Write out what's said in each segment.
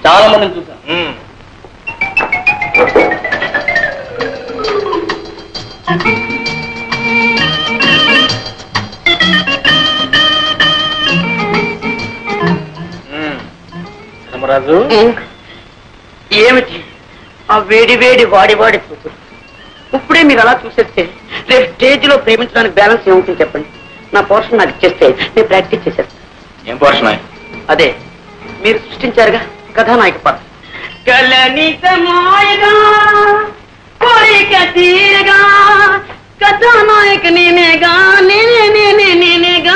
చాలా మందిని చూసాను. ధర్మరాజు, ఏమిటి ఆ వేడి వేడి వాడి వాడి చూపు? ఇప్పుడే మీరు అలా చూసేస్తే రేపు స్టేజ్ లో ప్రేమించడానికి బ్యాలెన్స్ ఏముంటుంది చెప్పండి. నా పోర్షన్ నాకు ఇచ్చేస్తే నేను ప్రాక్టీస్ చేసేస్తాను. ఏం పోర్షన్? అదే మీరు సృష్టించారుగా కథానాయక పాత్ర. కథానాయక నేనేగా, నేనేగా.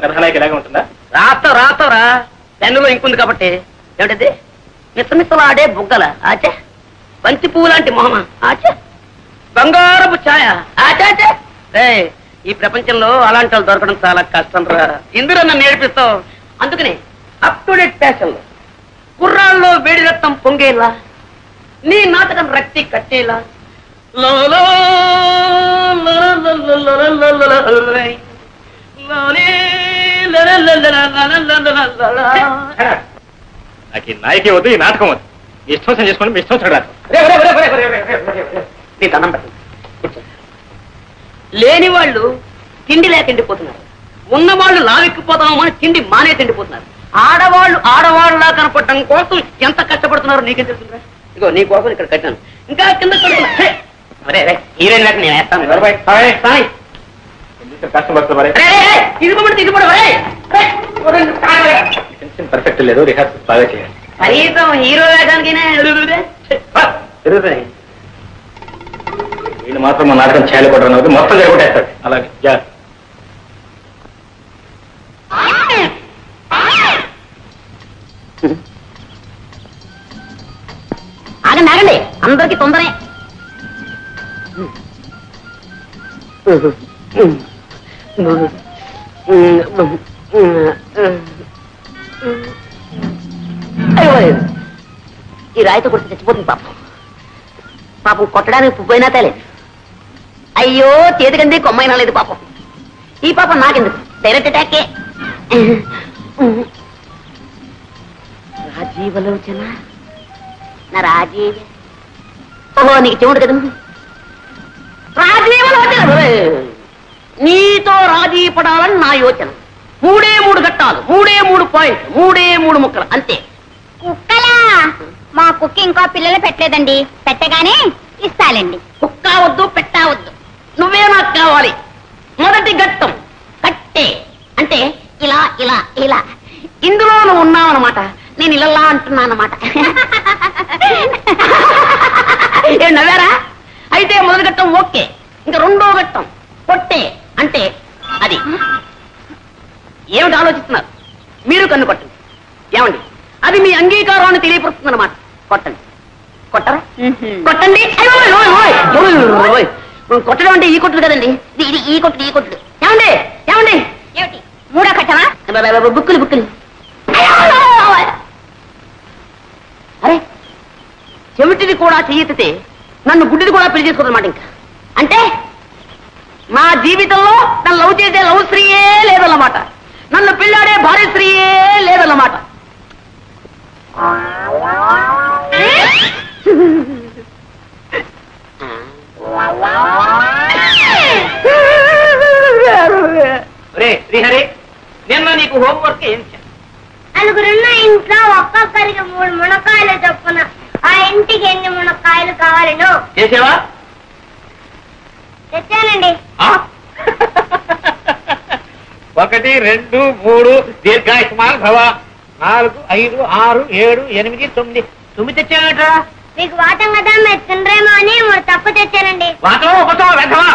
కథానాయక ఇలాగే ఉంటుందా? రాతరా పెన్నులో ఇంకుంది కాబట్టి. ఏమిటది? మిసమిసలాడే బుగ్గల ఆచే, బంతి పువ్వు లాంటి మొహమ ఆచే, బంగారపు ఛాయ ఆచాచే. ఈ ప్రపంచంలో అలాంటి వాళ్ళు దొరకడం చాలా కష్టం రా. ఇందులో నన్ను నేర్పిస్తావు. అందుకని అప్ టు డేట్ ఫ్యాషన్ లో కుర్రాల్లో వేడి రక్తం పొంగేలా, నీ నాటకం రక్తి కట్టేలా. నాకు ఈ నాయకే వద్దు, ఈ నాటకం వద్దు. మీ ఇష్టం చేసుకోండి, మీ ఇష్టం చూడాలి. నీ దండం పెట్టండి. లేని వాళ్ళు తిండి లేక ఎండిపోతున్నారు, ఉన్నవాళ్ళు లావెక్కిపోతామో అని తిండి మానే తిండిపోతున్నారు. ఆడవాళ్ళలా కనపడటం కోసం ఎంత కష్టపడుతున్నారో నీకేం తెలుస్తుందా? ఇగో నీ కోసం ఇక్కడ కట్టాను, ఇంకా కింద హీరోయిన్ లేక నేను వేస్తాను. పర్ఫెక్ట్ లేదు, రిహార్సల్ బాగా చేయాలి. కనీసం హీరో వేయడానికైనా వీళ్ళు మాత్రం మా నాటకం చేయాలి కూడా మొత్తం జరగొట్టేస్తాడు. అలాగే ఆగండి ఆగండి, అందరికి తొందరే. ఈ రాయితో కొట్టి చచ్చిపోతుంది పాపం. పాపం కొట్టడానికి పువ్వైనా తేలేదు. అయ్యో చేతికంది కొమ్మైనా లేదు పాపం. ఈ పాపం నాకెందుకు, డైరెక్ట్ అటాకే. రాజీవలోచన నా రాజీవ. ఓహో నీకు చెవుడు కదా. రాజీవలోచన, నీతో రాజీ పడాలని నా యోచన. 3 ఘట్టాలు, 3 పాయింట్లు, 3 ముక్కలు అంతే. కుక్కలా? మా కుక్క ఇంకో పిల్లలు పెట్టలేదండి, పెట్టగానే ఇస్తాలండి. కుక్క వద్దు, పెట్టవద్దు, నువ్వే నాకు కావాలి. మొదటి ఘట్టం కట్టే అంటే ఇలా ఇలా ఇలా. ఇందులో నువ్వు ఉన్నావు అన్నమాట, నేను ఇలా అంటున్నా అన్నమాట. ఏ నవ్వారా? అయితే మొదటి ఘట్టం ఓకే. ఇంకా 2వ ఘట్టం కొట్టే అంటే అది. ఏమిటి ఆలోచిస్తున్నారు? మీరు కన్ను కొట్టండి. ఏమండి, అది మీ అంగీకారాన్ని తెలియపరుస్తుంది అన్నమాట. కొట్టండి. కొట్టరా? కొట్టండి. కొట్టడం అంటే ఈ కొట్టుడు కదండి, ఇది ఈ కొట్టుడు, ఈ కొట్టుడు. ఏమండి ఏమండి, ఏమిటి 3వ ఘట్టమా? బుక్కులు. అరే చెవిటిది కూడా చెయ్యెత్తితే నన్ను గుడ్డిది కూడా పెళ్లి చేసుకోదన్నమాట. ఇంకా అంటే మా జీవితంలో నన్ను లవ్ చేసే లవ్ స్త్రీయే లేదన్నమాట, నన్ను పెళ్ళాడే భార్య స్త్రీయే లేదన్నమాట. శ్రీహరి, నిన్న నీకు హోంవర్క్ ఏం చేశాను? నలుగురున్న ఇంట్లో ఒక్కొక్కరికి 3 మునక్కాయలు చొప్పున ఆ ఇంటికి ఎన్ని మునక్కాయలు కావాలను చేసావా? తెచ్చానండి. 1 2 3 దీర్ఘాయుష్మాన్ భవ. 4 5 6 7 8 9. 9 తెచ్చావేట్రా? మీకు వాటం కదా, మీరు తినరేమో అని 3 తప్పు తెచ్చానండి. వాటం ఒకటో వెంటవా?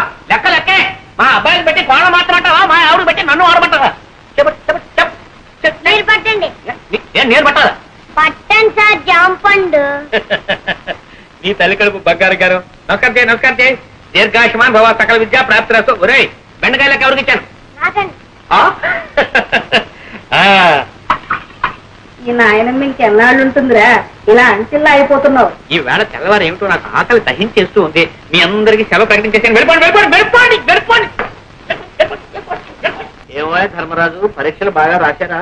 లెక్కే. మా అబ్బాయిని పెట్టి కోణ మాత్రమంటావా, మా ఆవిడ పెట్టి నన్ను ఆడమంటావా? మీరు పట్టండి. నేను పట్టాలా? పట్టండి సార్, జాంపండు. నీ తల్లి కడుపు బంగారు గారు. నమస్కారం చేయి. దీర్ఘాయుష్మాన్ భవ, సకల విద్యా ప్రాప్తిరస్తు. ఒరే బెండకాయలకు ఎవరికి ఇచ్చాను? నాకండి. ఈ నాయనమ్మ ఇంకెన్నాళ్ళు ఉంటుందిరా, ఇలా అంచెల్లా అయిపోతున్నావు. ఈ వేళ తెల్లవారు ఏమిటో నాకు ఆకలి దహించేస్తూ ఉంది. మీ అందరికీ సెలవు ప్రకటించేసాను. వెళ్ళిపోండి. ధర్మరాజు పరీక్షలు బాగా రాశారా?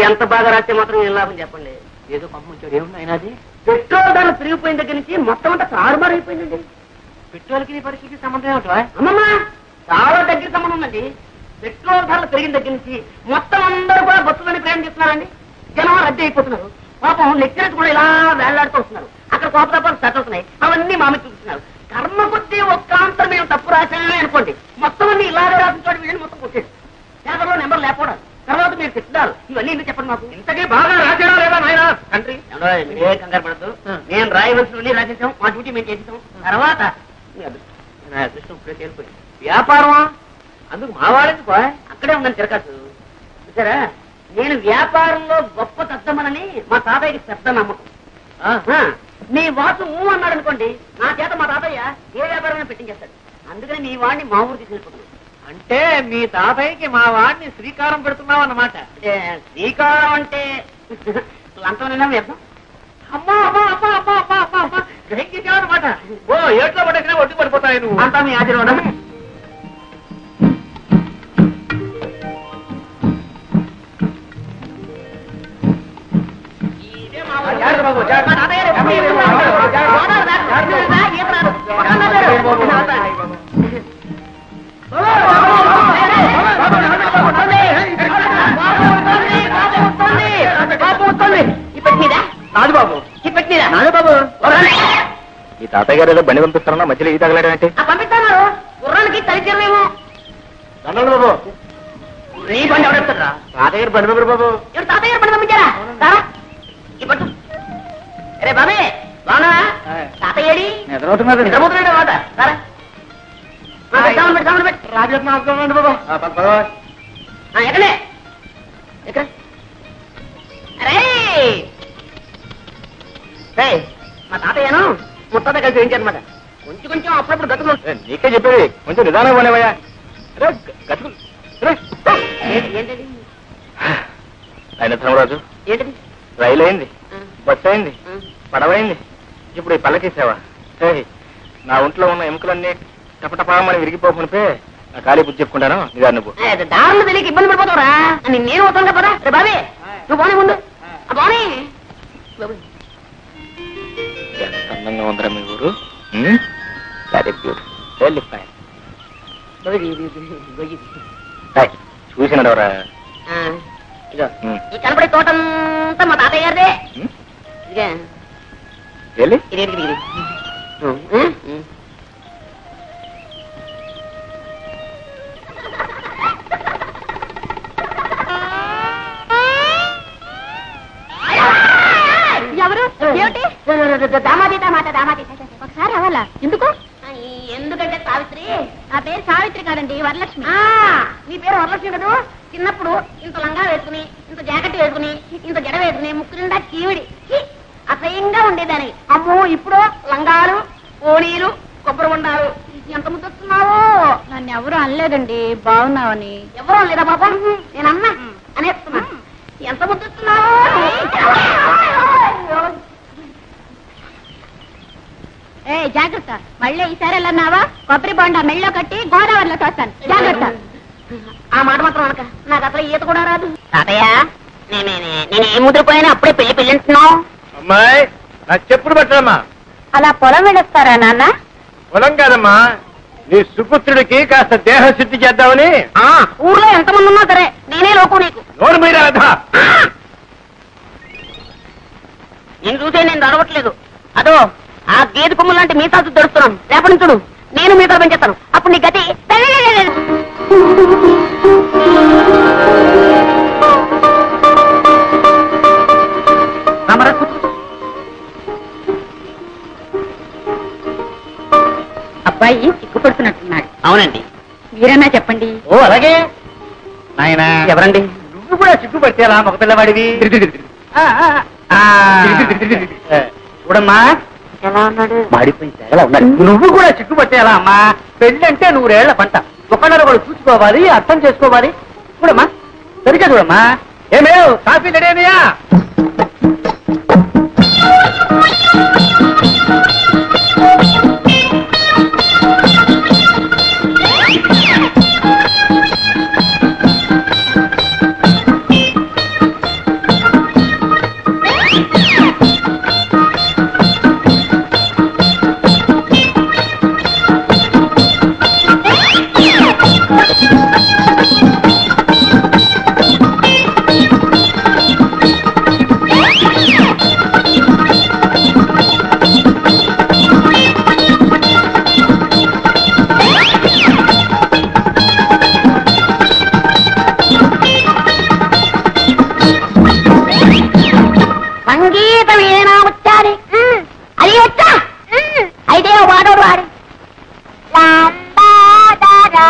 ఎంత బాగా రాస్తే మాత్రం ఏం లాభం చెప్పండి. ఏదో పంపించాడు. ఏముంది ఆయన అది? పెట్రోల్ ధరలు పెరిగిపోయిన దగ్గర నుంచి మొత్తం అంతా తారుమారు అయిపోయిందండి. పెట్రోల్కి పరీక్షకి సంబంధం ఏమిటా? అమ్మమ్మ చాలా దగ్గర సంబంధం ఉందండి. పెట్రోల్ ధరలు పెరిగిన దగ్గర నుంచి మొత్తం అందరూ కూడా బస్సులని ప్రయాణం చేస్తున్నారండి. జనం రద్దీ అయిపోతున్నారు. పాపం లెక్చరర్స్ కూడా ఇలా వేళ్లాడుతూ వస్తున్నారు. అక్కడ కోపతాపాలు సెట్ అవుతున్నాయి. అవన్నీ మామి చూపిస్తున్నారు. కర్మ కొద్దీ ఒక్క ఆన్సర్ మేము తప్పు రాశామే అనుకోండి, మొత్తం అన్ని ఇలాగే రాసించోటి వీళ్ళని మొత్తం కొట్టేది. పేపర్లో నెంబర్ లేకపోవడం, తర్వాత మీరు తిట్టారు. ఇవన్నీ ఎందుకు చెప్పండి మాకు. ఇంతకీ బాగా రాశాడా లేదా నాయన తండ్రి? ఏ కంగారు పడద్దు. నేను రాయవలసినవన్నీ రాసేసాం. మా డ్యూటీ మేము చేసేసాం. తర్వాత నా అదృష్టం ఇప్పుడే తేలిపోయింది. వ్యాపారమా? అందుకు మా వాళ్ళకి అక్కడే ఉందని తిరగచ్చు. చూసారా, నేను వ్యాపారంలో గొప్ప తద్దమనని మా తాతయ్యకి పెద్ద నమ్మకం. మీ వాసు అన్నాడు అనుకోండి, నా చేత మా తాతయ్య ఏ వ్యాపారమైనా పెట్టించేస్తాడు. అందుకని మీ వాడిని మా ఊరు తీసుకెళ్ళిపోతున్నాడు. అంటే మీ తాతయ్యకి మా వాడిని శ్రీకారం పెడుతున్నావు అన్నమాట. అంటే శ్రీకారం అంటే లంచమైనా వ్యర్థం. అమ్మా అమ్మా అమ్మా అమ్మా అమ్మా అమ్మా అమ్మా గ్రహించావన్నమాట. ఓ ఏట్లో పడేసినా ఒడ్డు పడిపోతాయి నువ్వు. అంతా మీ ఆశీర్వాదం. రాజుబాబు ఈ తాతయ్య గారు ఏదో బండి పంపిస్తారన్నా మధ్యలో ఈ తగలడంటే పంపిస్తాను. గుర్రానికి తలిచేమేమో. బాబు నీ బండి ఎవడెడతారా? తాతయ్య గారు బండి పంపరు బాబు. ఎవరు తాతయ్య గారు బండి పంపించారా? సారా ఈ పట్టు. అరే బాబే బానా తాతయ్యడి నిద్రపోతున్నాడు మాట. సారా రాజరత్న బాబు ఎక్కడే ఎక్కడ? అరే మా తాతయ్యను ముత్తాత కలిసి వేయించారనమాట. కొంచెం కొంచెం అప్పుడప్పుడు గతులు. నీకే చెప్పేది కొంచెం నిదానం పోనేవయ్యా. గతుకులు ఏంటది? ఆయన ధర్మరాజు ఏంటది? రైలు అయింది, బస్సు అయింది, పడవైంది, ఇప్పుడు ఈ పల్లకీసావా? నా ఒంట్లో ఉన్న ఎముకలన్నీ టపటపామని విరిగిపోకునిపే నా ఖాళీ బుద్ధి చెప్పుకుంటాను. నిదాన్ని నువ్వు దారులు తెలియక ఇబ్బంది పడిపోతావురా. నేను వస్తాను కదా. రే బాబే నువ్వు బానే ముందు బానే. ఎంత అందంగా ఉందరా మీ ఊరు. Very beautiful, very fine. చూసినాడవరా? ఇదో ఈ కనపడే తోటంతా మా తాతయ్య గారిదే. ఇది ఎవరు? ఏమిటి? దామాది ఒకసారి అవ్వాలా? ఎందుకు? ఎందుకంటే సావిత్రి. నా పేరు సావిత్రి కాదండి, వరలక్ష్మి. నీ పేరు వరలక్ష్మి కదా. చిన్నప్పుడు ఇంత లంగా వేసుకుని, ఇంత జాకెట్ వేసుకుని, ఇంత జడ వేసుకుని, ముక్కు నిండా చీవిడి అసహ్యంగా ఉండేదాన్ని. అమ్మో ఇప్పుడు లంగాలు, ఓణీలు, కొబ్బరి ఉండాలు. ఎంత ముద్దొస్తున్నావో. నన్ను ఎవరు అనలేదండి, బాగున్నావని. ఎవరు అనలేదా పాపం? నేనన్నా అనేస్తున్నా. ఎంత ముద్దొస్తున్నావో. ఏ జాగ్రత్త, మళ్ళీ ఈసారి వెళ్ళన్నావా కొబ్బరి బొండా మెళ్ళో కట్టి గోదావరిలో తోస్తాను. జాగ్రత్త. ఆ మాట మాత్రం అనక, నాకు అసలు ఈత కూడా రాదు. తాతయ్య నేను ఏ ముద్రపోయినా అప్పుడే పెళ్ళింటున్నావు. అమ్మాయి నాకు చెప్పుడు పట్టదమ్మా. అలా పొలం వెళ్ళొస్తారా నాన్న? పొలం కాదమ్మా, నీ సుపుత్రుడికి కాస్త దేహశుద్ధి చేద్దామని. ఊర్లో ఎంతమంది ఉన్నా సరే నేనే లోకు నీకు. నోరు మీరా? నేను చూసే నేను అడవట్లేదు. అదో ఆ గేదె కొమ్ము లాంటి మీసాలు దొరుకుతున్నాను. రేపటి చూడు నేను మీసాలు పెంచేస్తాను. అప్పుడు నీ గతి. అబ్బాయి సిగ్గుపడుతున్నట్టున్నాడు. అవునండి. మీరన్నా చెప్పండి. ఓ అలాగే నాయనా. ఎవరండి? నువ్వు కూడా సిగ్గుపడితేలా మగ పిల్లవాడివి. చూడమ్మా ఎలా ఉన్నాడు? మాడిపోయింది ఎలా ఉన్నాడు. నువ్వు కూడా సిగ్గుపట్టేలా అమ్మా. పెళ్ళంటే 100 ఏళ్ల పంట. ఒకళ్ళొకడు చూసుకోవాలి, అర్థం చేసుకోవాలి. చూడమ్మా సరిగ్గా చూడమ్మా. ఏమేవ్ కాఫీ రెడీనయా?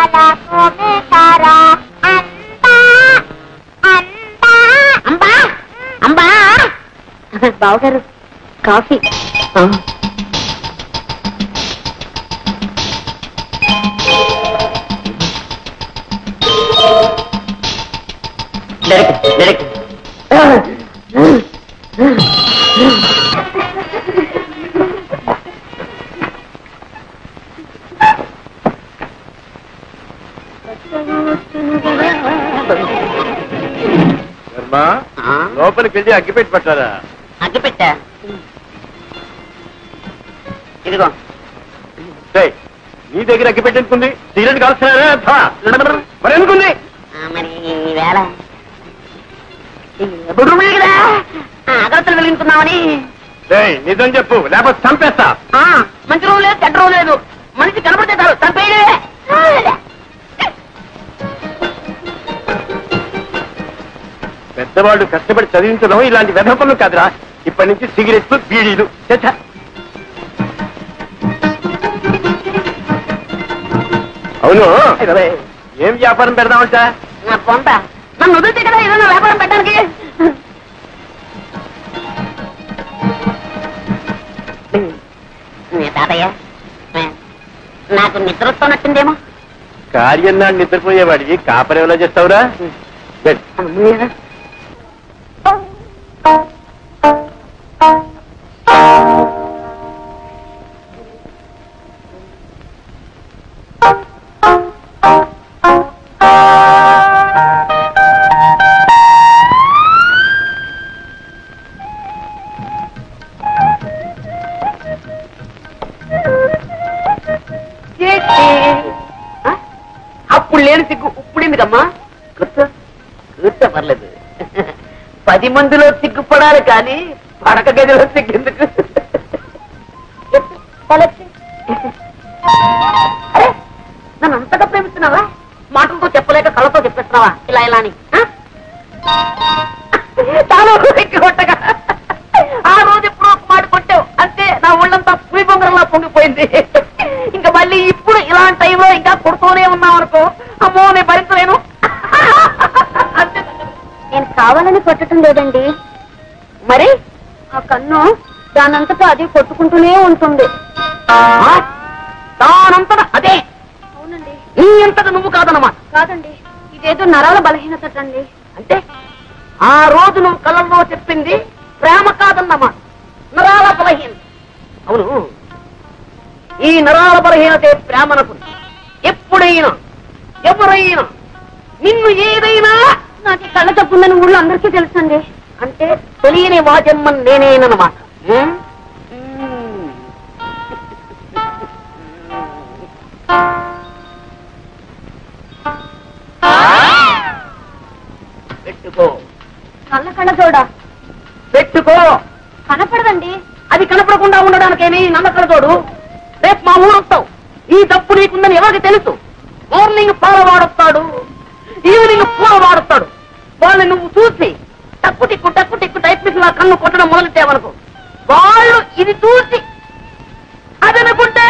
అందాలకు మీసారా అంబా అంబా అంబా అంబా బావగారు కాఫీ లోపలికి వెళ్ళి అగ్గిపెట్టి పట్టారా? అగ్గిపెట్టా ఇదిగో. నీ దగ్గర అగ్గిపెట్టి ఎందుకుంది? సిగరెట్ కాల్స్తున్నారా? మరి ఎందుకుంది? మరి వేళ కదా అగరత్తలు వెలిగించుకున్నామని. నిజం చెప్పు, లేకపోతే చంపేస్తా. మంచి రోజు లేదు, చెడ్డ రోజు లేదు. మనిషి కనపడితే చాలు చంపేయడే. పెద్దవాళ్ళు కష్టపడి చదివించడం ఇలాంటి వెధ పనులు కాదురా. ఇప్పటి నుంచి సిగరెట్లు, బీడీలు. అవును, ఏం వ్యాపారం పెడదామంట? నా పొంత నన్ను వదిలితే కదా ఏదైనా వ్యాపారం పెట్టడానికి. తాతయ్య, నాకు నిద్ర వస్తున్నట్టుందేమో. కార్యం నాడు నిద్రపోయేవాడికి కాపరి ఎలా చేస్తావురా? అప్పుడు లేని సిగ్గు ఇప్పుడు ఎందుకమ్మా? కూర్చో కూర్చో, పర్లేదు. 10 మందిలో సిగ్గుపడాలి కానీ పడక గదిలో సిగ్గెందుకు? అరే, నన్ను అంతగా ప్రేమిస్తున్నావా? మాటలతో చెప్పలేక కళ్ళతో చెప్పేస్తున్నావా ఇలా ఇలా అని? చాలా కొట్టగా ఆ రోజు ఎప్పుడో ఒక మాట కొట్టావు అంతే, నా ఒళ్ళంతా పులి బొంగరంలా పొంగిపోయింది. ఇంకా మళ్ళీ ఇప్పుడు ఇలాంటి టైంలో ఇంకా కొడుతూనే ఉన్నావు అనుకో, అమ్మో నేను భరించలేను. నేను కావాలని కొట్టడం లేదండి, మరి ఆ కన్ను దానంతటా అది కొట్టుకుంటూనే ఉంటుంది. దానంతట అదే? అవునండి. నీ అంతటా నువ్వు కాదన్నమాట? కాదండి, ఇదేదో నరాల బలహీనత అండి. అంటే ఆ రోజు నువ్వు కళ్ళల్లో చెప్పింది ప్రేమ కాదన్నమాట, నరాల బలహీనత. అవును, ఈ నరాల బలహీనతే ప్రేమనకు. ఎప్పుడైనా ఎవరైనా నిన్ను ఏదైనా నాకు ఈ కళ్ళ తప్పుందని ఊళ్ళో అందరికీ తెలుసండి. అంటే తెలియని వాజమ్మ నేనేనమాట. పెట్టుకో కళ్ళ చూడా పెట్టుకో. కనపడదండి. అది కనపడకుండా ఉండడానికేమి నమ్మకం తోడు. రేపు మా ఊరు వస్తావు, ఈ తప్పు నీకుందని ఎవరికి తెలుసు? మార్నింగ్ పాల వాడొస్తాడు, ఈవినింగ్ పూల వాడొస్తాడు. వాళ్ళని నువ్వు చూసి టక్కు టిక్కు టైప్ మిషన్ లా కన్ను కొట్టడం మొదలెట్టావనుకో, వాళ్ళు ఇది చూసి అదనుకుంటే